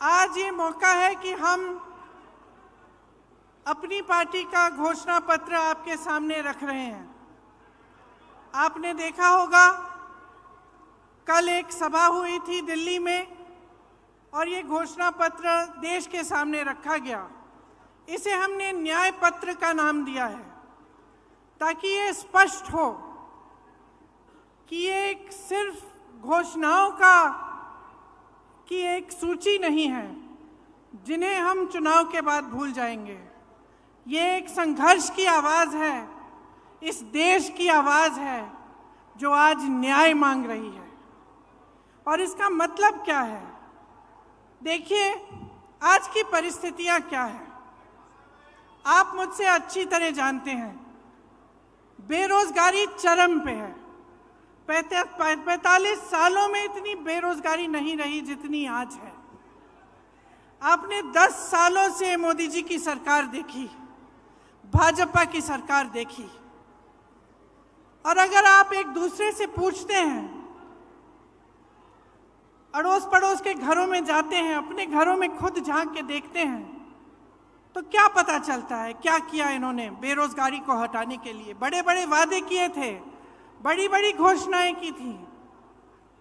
आज ये मौका है कि हम अपनी पार्टी का घोषणा पत्र आपके सामने रख रहे हैं। आपने देखा होगा कल एक सभा हुई थी दिल्ली में और ये घोषणा पत्र देश के सामने रखा गया। इसे हमने न्याय पत्र का नाम दिया है ताकि ये स्पष्ट हो कि ये एक सिर्फ घोषणाओं की एक सूची नहीं है जिन्हें हम चुनाव के बाद भूल जाएंगे। ये एक संघर्ष की आवाज़ है, इस देश की आवाज़ है जो आज न्याय मांग रही है। और इसका मतलब क्या है? देखिए, आज की परिस्थितियां क्या है आप मुझसे अच्छी तरह जानते हैं। बेरोजगारी चरम पे है। 45 सालों में इतनी बेरोजगारी नहीं रही जितनी आज है। आपने 10 सालों से मोदी जी की सरकार देखी, भाजपा की सरकार देखी, और अगर आप एक दूसरे से पूछते हैं, अड़ोस पड़ोस के घरों में जाते हैं, अपने घरों में खुद झांक के देखते हैं, तो क्या पता चलता है क्या किया इन्होंने बेरोजगारी को हटाने के लिए? बड़े बड़े वादे किए थे, बड़ी बड़ी घोषणाएं की थी,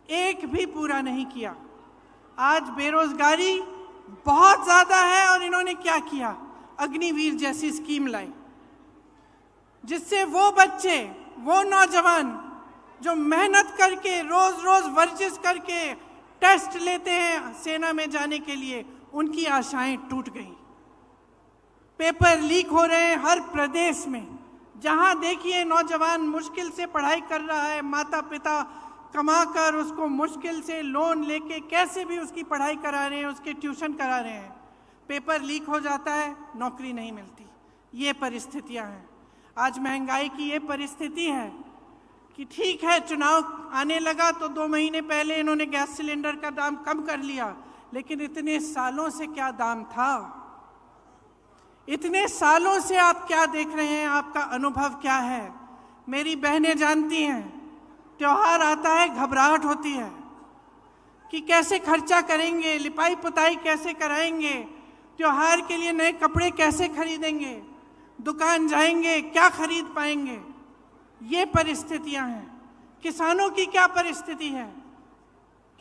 एक भी पूरा नहीं किया। आज बेरोजगारी बहुत ज्यादा है और इन्होंने क्या किया? अग्निवीर जैसी स्कीम लाई जिससे वो बच्चे, वो नौजवान जो मेहनत करके रोज रोज वर्जिश करके टेस्ट लेते हैं सेना में जाने के लिए, उनकी आशाएं टूट गई। पेपर लीक हो रहे हैं हर प्रदेश में। जहां देखिए नौजवान मुश्किल से पढ़ाई कर रहा है, माता पिता कमाकर उसको मुश्किल से लोन लेके कैसे भी उसकी पढ़ाई करा रहे हैं, उसके ट्यूशन करा रहे हैं। पेपर लीक हो जाता है, नौकरी नहीं मिलती। ये परिस्थितियां हैं। आज महंगाई की ये परिस्थिति है कि ठीक है, चुनाव आने लगा तो 2 महीने पहले इन्होंने गैस सिलेंडर का दाम कम कर लिया, लेकिन इतने सालों से क्या दाम था? इतने सालों से आप क्या देख रहे हैं? आपका अनुभव क्या है? मेरी बहनें जानती हैं, त्योहार आता है घबराहट होती है कि कैसे खर्चा करेंगे, लिपाई पुताई कैसे कराएंगे, त्योहार के लिए नए कपड़े कैसे खरीदेंगे, दुकान जाएंगे क्या खरीद पाएंगे। ये परिस्थितियां हैं। किसानों की क्या परिस्थिति है?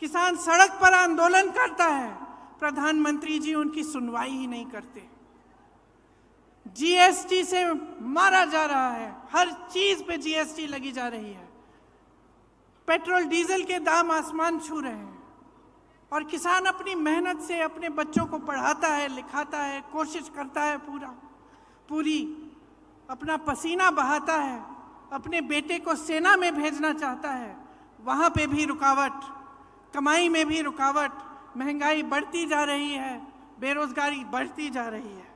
किसान सड़क पर आंदोलन करता है, प्रधानमंत्री जी उनकी सुनवाई ही नहीं करते। जीएसटी से मारा जा रहा है, हर चीज पे जीएसटी लगी जा रही है। पेट्रोल डीजल के दाम आसमान छू रहे हैं और किसान अपनी मेहनत से अपने बच्चों को पढ़ाता है, लिखाता है, कोशिश करता है, पूरी अपना पसीना बहाता है, अपने बेटे को सेना में भेजना चाहता है। वहाँ पे भी रुकावट, कमाई में भी रुकावट, महंगाई बढ़ती जा रही है, बेरोजगारी बढ़ती जा रही है।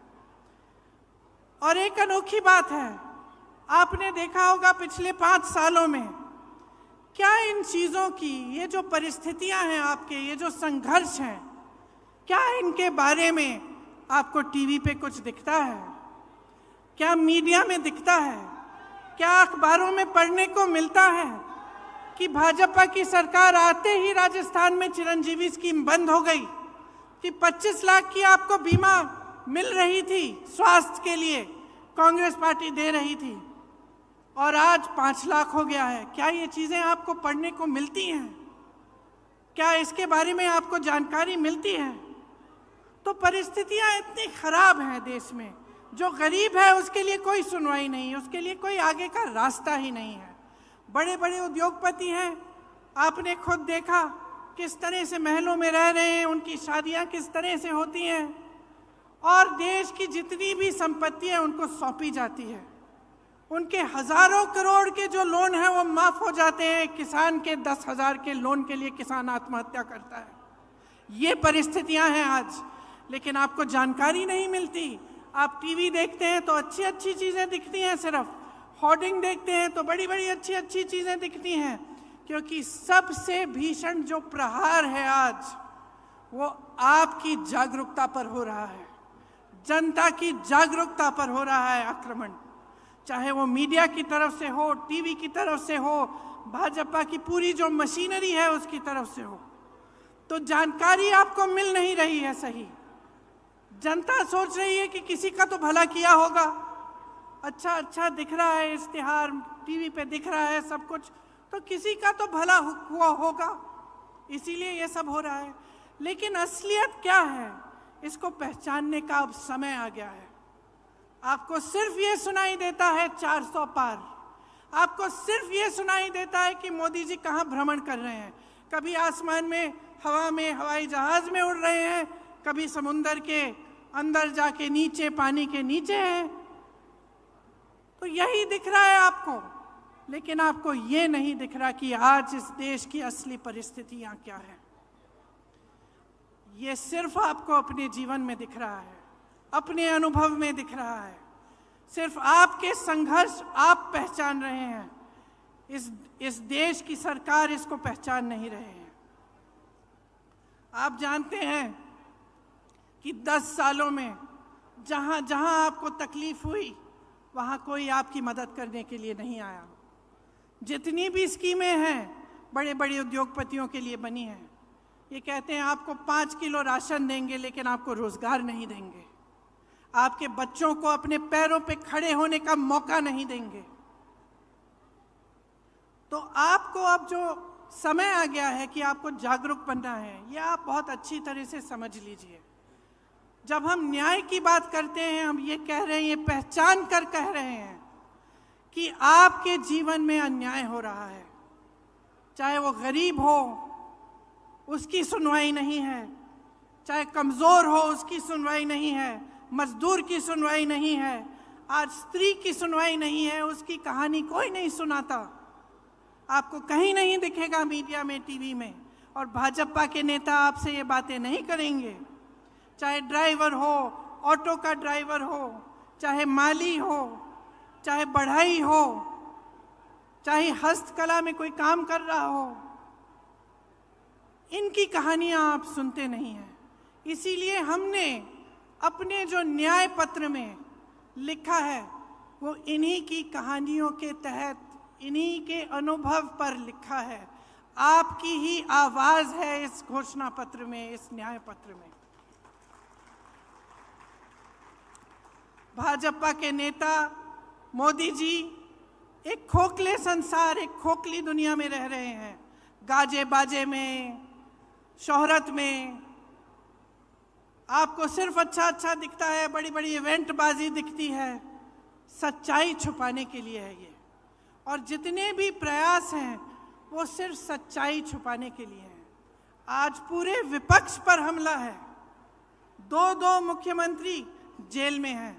और एक अनोखी बात है, आपने देखा होगा पिछले 5 सालों में क्या इन चीज़ों की, ये जो परिस्थितियां हैं आपके, ये जो संघर्ष हैं, क्या इनके बारे में आपको टीवी पे कुछ दिखता है? क्या मीडिया में दिखता है? क्या अखबारों में पढ़ने को मिलता है कि भाजपा की सरकार आते ही राजस्थान में चिरंजीवी स्कीम बंद हो गई, कि 25 लाख की आपको बीमा मिल रही थी स्वास्थ्य के लिए, कांग्रेस पार्टी दे रही थी, और आज 5 लाख हो गया है? क्या ये चीजें आपको पढ़ने को मिलती हैं? क्या इसके बारे में आपको जानकारी मिलती है? तो परिस्थितियां इतनी खराब हैं देश में, जो गरीब है उसके लिए कोई सुनवाई नहीं है, उसके लिए कोई आगे का रास्ता ही नहीं है। बड़े बड़े उद्योगपति हैं, आपने खुद देखा किस तरह से महलों में रह रहे हैं, उनकी शादियां किस तरह से होती हैं, और देश की जितनी भी संपत्ति है उनको सौंपी जाती है। उनके हजारों करोड़ के जो लोन है वो माफ हो जाते हैं। किसान के 10,000 के लोन के लिए किसान आत्महत्या करता है। ये परिस्थितियां हैं आज, लेकिन आपको जानकारी नहीं मिलती। आप टीवी देखते हैं तो अच्छी अच्छी चीजें दिखती हैं, सिर्फ होर्डिंग देखते हैं तो बड़ी बड़ी अच्छी अच्छी चीजें दिखती हैं, क्योंकि सबसे भीषण जो प्रहार है आज वो आपकी जागरूकता पर हो रहा है, जनता की जागरूकता पर हो रहा है आक्रमण। चाहे वो मीडिया की तरफ से हो, टीवी की तरफ से हो, भाजपा की पूरी जो मशीनरी है उसकी तरफ से हो। तो जानकारी आपको मिल नहीं रही है सही। जनता सोच रही है कि किसी का तो भला किया होगा, अच्छा अच्छा दिख रहा है, इश्तिहार टीवी पे दिख रहा है सब कुछ, तो किसी का तो भला हुआ होगा, इसीलिए ये सब हो रहा है। लेकिन असलियत क्या है, इसको पहचानने का अब समय आ गया है। आपको सिर्फ ये सुनाई देता है 400 पार, आपको सिर्फ ये सुनाई देता है कि मोदी जी कहाँ भ्रमण कर रहे हैं, कभी आसमान में, हवा में, हवाई जहाज में उड़ रहे हैं, कभी समुंदर के अंदर जाके नीचे, पानी के नीचे हैं। तो यही दिख रहा है आपको, लेकिन आपको ये नहीं दिख रहा कि आज इस देश की असली परिस्थितियां क्या है। ये सिर्फ आपको अपने जीवन में दिख रहा है, अपने अनुभव में दिख रहा है, सिर्फ आपके संघर्ष आप पहचान रहे हैं। इस देश की सरकार इसको पहचान नहीं रहे हैं। आप जानते हैं कि 10 सालों में जहां जहां आपको तकलीफ हुई, वहां कोई आपकी मदद करने के लिए नहीं आया। जितनी भी स्कीमें हैं बड़े बड़े उद्योगपतियों के लिए बनी हैं, ये कहते हैं आपको 5 किलो राशन देंगे, लेकिन आपको रोजगार नहीं देंगे, आपके बच्चों को अपने पैरों पे खड़े होने का मौका नहीं देंगे। तो आपको अब जो समय आ गया है कि आपको जागरूक बनना है, ये आप बहुत अच्छी तरह से समझ लीजिए। जब हम न्याय की बात करते हैं, हम ये कह रहे हैं, ये पहचान कर कह रहे हैं कि आपके जीवन में अन्याय हो रहा है, चाहे वो गरीब हो उसकी सुनवाई नहीं है, चाहे कमजोर हो उसकी सुनवाई नहीं है, मजदूर की सुनवाई नहीं है, आज स्त्री की सुनवाई नहीं है, उसकी कहानी कोई नहीं सुनाता, आपको कहीं नहीं दिखेगा मीडिया में, टीवी में। और भाजपा के नेता आपसे ये बातें नहीं करेंगे। चाहे ड्राइवर हो, ऑटो का ड्राइवर हो, चाहे माली हो, चाहे बढ़ई हो, चाहे हस्तकला में कोई काम कर रहा हो, इनकी कहानियां आप सुनते नहीं हैं। इसीलिए हमने अपने जो न्याय पत्र में लिखा है वो इन्हीं की कहानियों के तहत, इन्हीं के अनुभव पर लिखा है। आपकी ही आवाज है इस घोषणा पत्र में, इस न्याय पत्र में। भाजपा के नेता मोदी जी एक खोखले संसार, एक खोखली दुनिया में रह रहे हैं, गाजे बाजे में, शोहरत में। आपको सिर्फ अच्छा अच्छा दिखता है, बड़ी बड़ी इवेंट बाजी दिखती है, सच्चाई छुपाने के लिए है ये। और जितने भी प्रयास हैं वो सिर्फ सच्चाई छुपाने के लिए हैं। आज पूरे विपक्ष पर हमला है, 2 मुख्यमंत्री जेल में हैं,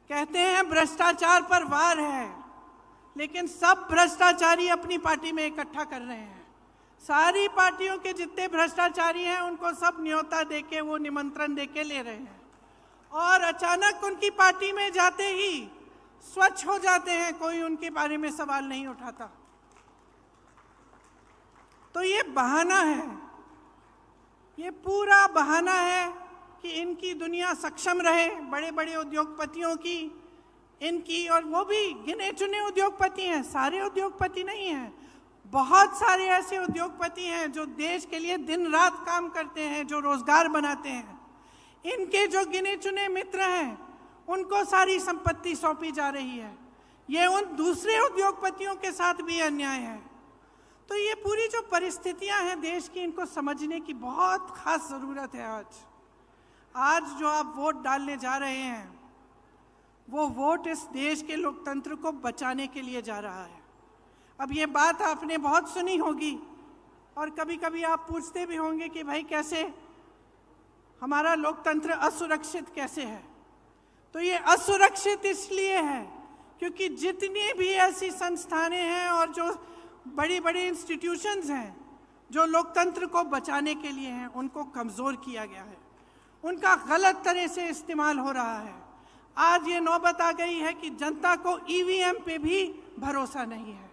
कहते हैं भ्रष्टाचार पर वार है, लेकिन सब भ्रष्टाचारी अपनी पार्टी में इकट्ठा कर रहे हैं। सारी पार्टियों के जितने भ्रष्टाचारी हैं उनको सब न्योता देके, वो निमंत्रण देके ले रहे हैं, और अचानक उनकी पार्टी में जाते ही स्वच्छ हो जाते हैं, कोई उनके बारे में सवाल नहीं उठाता। तो ये बहाना है, ये पूरा बहाना है कि इनकी दुनिया सक्षम रहे, बड़े बड़े उद्योगपतियों की, इनकी, और वो भी गिने चुने उद्योगपति हैं, सारे उद्योगपति नहीं हैं। बहुत सारे ऐसे उद्योगपति हैं जो देश के लिए दिन रात काम करते हैं, जो रोजगार बनाते हैं। इनके जो गिने चुने मित्र हैं उनको सारी संपत्ति सौंपी जा रही है। ये उन दूसरे उद्योगपतियों के साथ भी अन्याय है। तो ये पूरी जो परिस्थितियां हैं देश की, इनको समझने की बहुत खास जरूरत है। आज जो आप वोट डालने जा रहे हैं, वो वोट इस देश के लोकतंत्र को बचाने के लिए जा रहा है। अब ये बात आपने बहुत सुनी होगी, और कभी कभी आप पूछते भी होंगे कि भाई कैसे हमारा लोकतंत्र असुरक्षित कैसे है। तो ये असुरक्षित इसलिए है क्योंकि जितनी भी ऐसी संस्थानें हैं और जो बड़ी बड़ी इंस्टीट्यूशंस हैं जो लोकतंत्र को बचाने के लिए हैं, उनको कमज़ोर किया गया है, उनका गलत तरह से इस्तेमाल हो रहा है। आज ये नौबत आ गई है कि जनता को ईवीएम पे भी भरोसा नहीं है।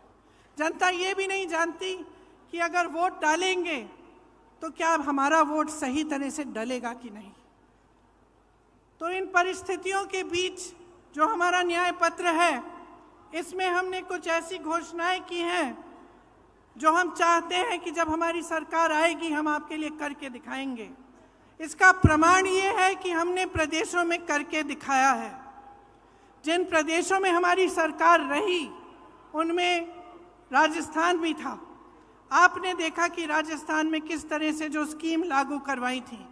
जनता ये भी नहीं जानती कि अगर वोट डालेंगे तो क्या हमारा वोट सही तरह से डलेगा कि नहीं। तो इन परिस्थितियों के बीच जो हमारा न्याय पत्र है, इसमें हमने कुछ ऐसी घोषणाएं की हैं जो हम चाहते हैं कि जब हमारी सरकार आएगी हम आपके लिए करके दिखाएंगे। इसका प्रमाण ये है कि हमने प्रदेशों में करके दिखाया है। जिन प्रदेशों में हमारी सरकार रही उनमें राजस्थान भी था। आपने देखा कि राजस्थान में किस तरह से जो स्कीम लागू करवाई थी,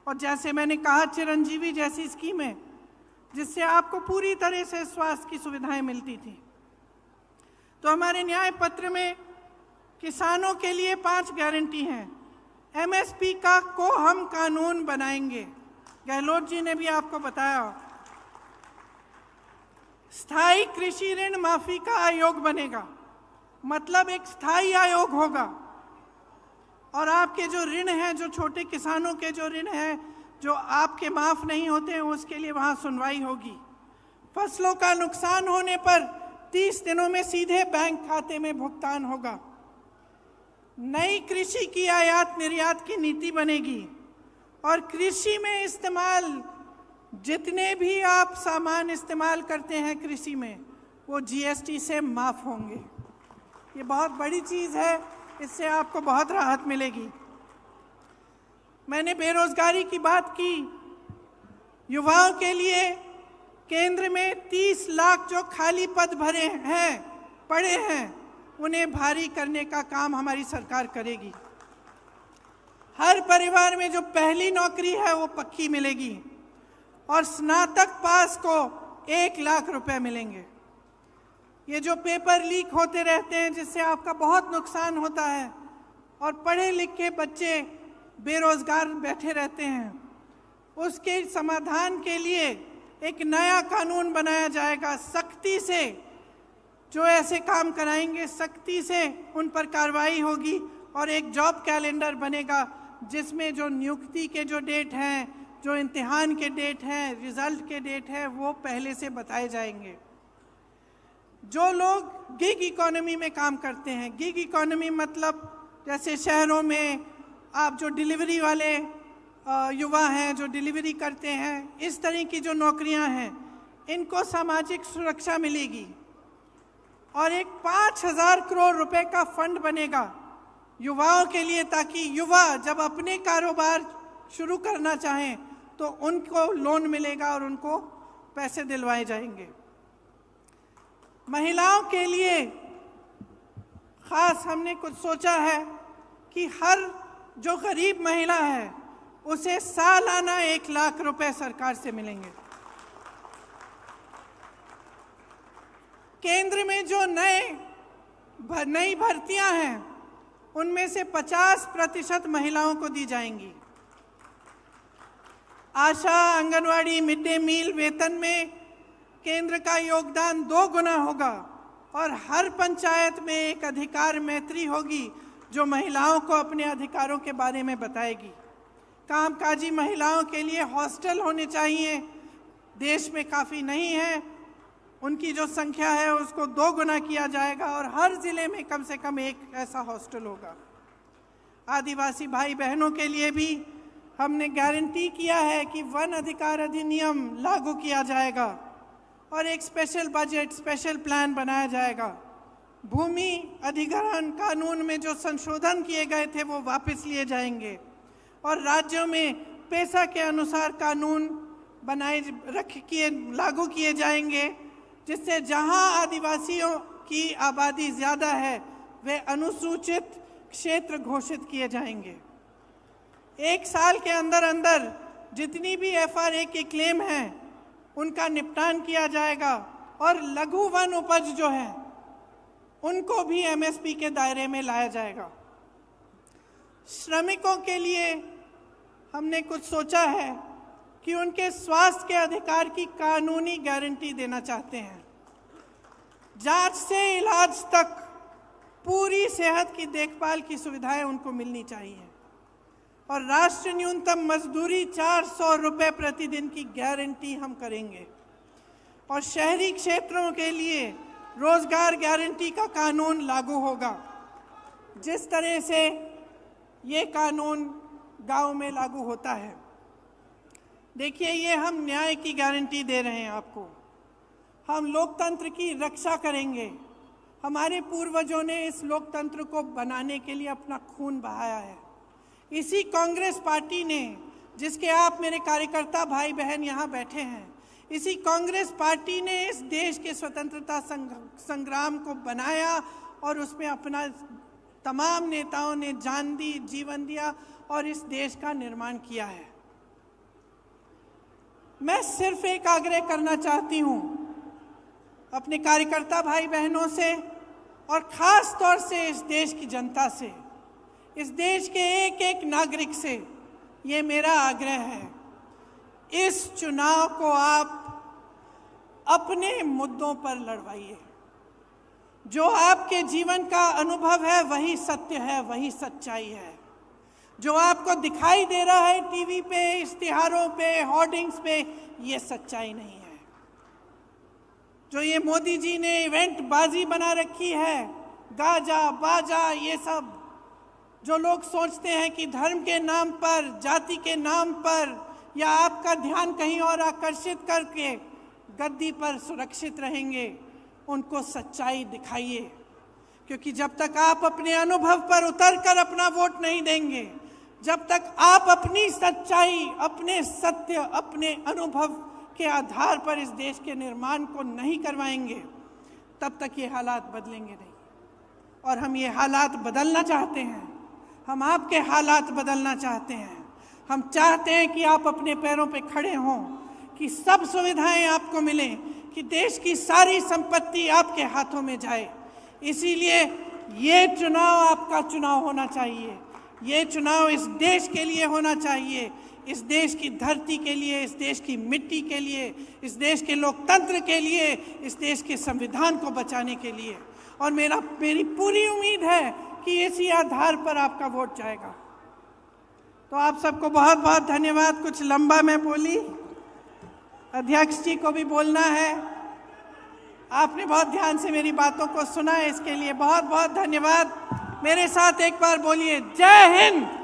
और जैसे मैंने कहा चिरंजीवी जैसी स्कीमें जिससे आपको पूरी तरह से स्वास्थ्य की सुविधाएं मिलती थी। तो हमारे न्याय पत्र में किसानों के लिए 5 गारंटी हैं। एमएसपी का को हम कानून बनाएंगे, गहलोत जी ने भी आपको बताया। स्थायी कृषि ऋण माफी का आयोग बनेगा, मतलब एक स्थायी आयोग होगा और आपके जो ऋण हैं, जो छोटे किसानों के जो ऋण हैं जो आपके माफ नहीं होते हैं, उसके लिए वहां सुनवाई होगी। फसलों का नुकसान होने पर 30 दिनों में सीधे बैंक खाते में भुगतान होगा। नई कृषि की आयात निर्यात की नीति बनेगी और कृषि में इस्तेमाल जितने भी आप सामान इस्तेमाल करते हैं कृषि में वो जीएसटी से माफ होंगे। ये बहुत बड़ी चीज़ है, इससे आपको बहुत राहत मिलेगी। मैंने बेरोजगारी की बात की। युवाओं के लिए केंद्र में 30 लाख जो खाली पद भरे हैं, पड़े हैं, उन्हें भारी करने का काम हमारी सरकार करेगी। हर परिवार में जो पहली नौकरी है वो पक्की मिलेगी और स्नातक पास को 1 लाख रुपए मिलेंगे। ये जो पेपर लीक होते रहते हैं जिससे आपका बहुत नुकसान होता है और पढ़े लिखे बच्चे बेरोजगार बैठे रहते हैं, उसके समाधान के लिए एक नया कानून बनाया जाएगा। सख्ती से जो ऐसे काम कराएंगे सख्ती से उन पर कार्रवाई होगी और एक जॉब कैलेंडर बनेगा जिसमें जो नियुक्ति के जो डेट हैं, जो इम्तिहान के डेट हैं, रिजल्ट के डेट हैं, वो पहले से बताए जाएंगे। जो लोग गिग इकोनॉमी में काम करते हैं, गिग इकोनॉमी मतलब जैसे शहरों में आप जो डिलीवरी वाले युवा हैं जो डिलीवरी करते हैं, इस तरह की जो नौकरियां हैं, इनको सामाजिक सुरक्षा मिलेगी और एक 5,000 करोड़ रुपए का फंड बनेगा युवाओं के लिए, ताकि युवा जब अपने कारोबार शुरू करना चाहें तो उनको लोन मिलेगा और उनको पैसे दिलवाए जाएंगे। महिलाओं के लिए खास हमने कुछ सोचा है कि हर जो गरीब महिला है उसे सालाना 1 लाख रुपए सरकार से मिलेंगे। केंद्र में जो नई भर्तियां हैं उनमें से 50% महिलाओं को दी जाएंगी। आशा, आंगनवाड़ी, मिड डे मील वेतन में केंद्र का योगदान 2 गुना होगा और हर पंचायत में एक अधिकार मैत्री होगी जो महिलाओं को अपने अधिकारों के बारे में बताएगी। कामकाजी महिलाओं के लिए हॉस्टल होने चाहिए, देश में काफ़ी नहीं है, उनकी जो संख्या है उसको 2 गुना किया जाएगा और हर जिले में कम से कम एक ऐसा हॉस्टल होगा। आदिवासी भाई बहनों के लिए भी हमने गारंटी किया है कि वन अधिकार अधिनियम लागू किया जाएगा और एक स्पेशल बजट, स्पेशल प्लान बनाया जाएगा। भूमि अधिग्रहण कानून में जो संशोधन किए गए थे वो वापस लिए जाएंगे और राज्यों में पैसा के अनुसार कानून लागू किए जाएंगे, जिससे जहां आदिवासियों की आबादी ज़्यादा है वे अनुसूचित क्षेत्र घोषित किए जाएंगे। 1 साल के अंदर अंदर जितनी भी FRA की क्लेम हैं उनका निपटान किया जाएगा और लघु वन उपज जो है उनको भी MSP के दायरे में लाया जाएगा। श्रमिकों के लिए हमने कुछ सोचा है कि उनके स्वास्थ्य के अधिकार की कानूनी गारंटी देना चाहते हैं। जांच से इलाज तक पूरी सेहत की देखभाल की सुविधाएं उनको मिलनी चाहिए और राष्ट्रीय न्यूनतम मजदूरी 400 रुपये प्रतिदिन की गारंटी हम करेंगे और शहरी क्षेत्रों के लिए रोजगार गारंटी का कानून लागू होगा, जिस तरह से ये कानून गांव में लागू होता है। देखिए, ये हम न्याय की गारंटी दे रहे हैं आपको। हम लोकतंत्र की रक्षा करेंगे, हमारे पूर्वजों ने इस लोकतंत्र को बनाने के लिए अपना खून बहाया है। इसी कांग्रेस पार्टी ने, जिसके आप मेरे कार्यकर्ता भाई बहन यहाँ बैठे हैं, इसी कांग्रेस पार्टी ने इस देश के स्वतंत्रता संग्राम को बनाया और उसमें अपना तमाम नेताओं ने जान दी, जीवन दिया और इस देश का निर्माण किया है। मैं सिर्फ एक आग्रह करना चाहती हूँ अपने कार्यकर्ता भाई बहनों से और खास तौर से इस देश की जनता से, इस देश के एक एक नागरिक से ये मेरा आग्रह है, इस चुनाव को आप अपने मुद्दों पर लड़वाइए। जो आपके जीवन का अनुभव है वही सत्य है, वही सच्चाई है। जो आपको दिखाई दे रहा है टीवी पे, इश्तिहारों पे, होर्डिंग्स पे, ये सच्चाई नहीं है। जो ये मोदी जी ने इवेंट बाजी बना रखी है, गाजा बाजा, ये सब जो लोग सोचते हैं कि धर्म के नाम पर, जाति के नाम पर या आपका ध्यान कहीं और आकर्षित करके गद्दी पर सुरक्षित रहेंगे, उनको सच्चाई दिखाइए। क्योंकि जब तक आप अपने अनुभव पर उतरकर अपना वोट नहीं देंगे, जब तक आप अपनी सच्चाई, अपने सत्य, अपने अनुभव के आधार पर इस देश के निर्माण को नहीं करवाएंगे, तब तक ये हालात बदलेंगे नहीं। और हम ये हालात बदलना चाहते हैं, हम आपके हालात बदलना चाहते हैं। हम चाहते हैं कि आप अपने पैरों पे खड़े हों, कि सब सुविधाएं आपको मिलें, कि देश की सारी संपत्ति आपके हाथों में जाए। इसीलिए ये चुनाव आपका चुनाव होना चाहिए। ये चुनाव इस देश के लिए होना चाहिए, इस देश की धरती के लिए, इस देश की मिट्टी के लिए, इस देश के लोकतंत्र के लिए, इस देश के संविधान को बचाने के लिए। और मेरी पूरी उम्मीद है कि इसी आधार पर आपका वोट जाएगा। तो आप सबको बहुत बहुत धन्यवाद। कुछ लंबा मैं बोली, अध्यक्ष जी को भी बोलना है। आपने बहुत ध्यान से मेरी बातों को सुना है, इसके लिए बहुत बहुत धन्यवाद। मेरे साथ एक बार बोलिए, जय हिंद।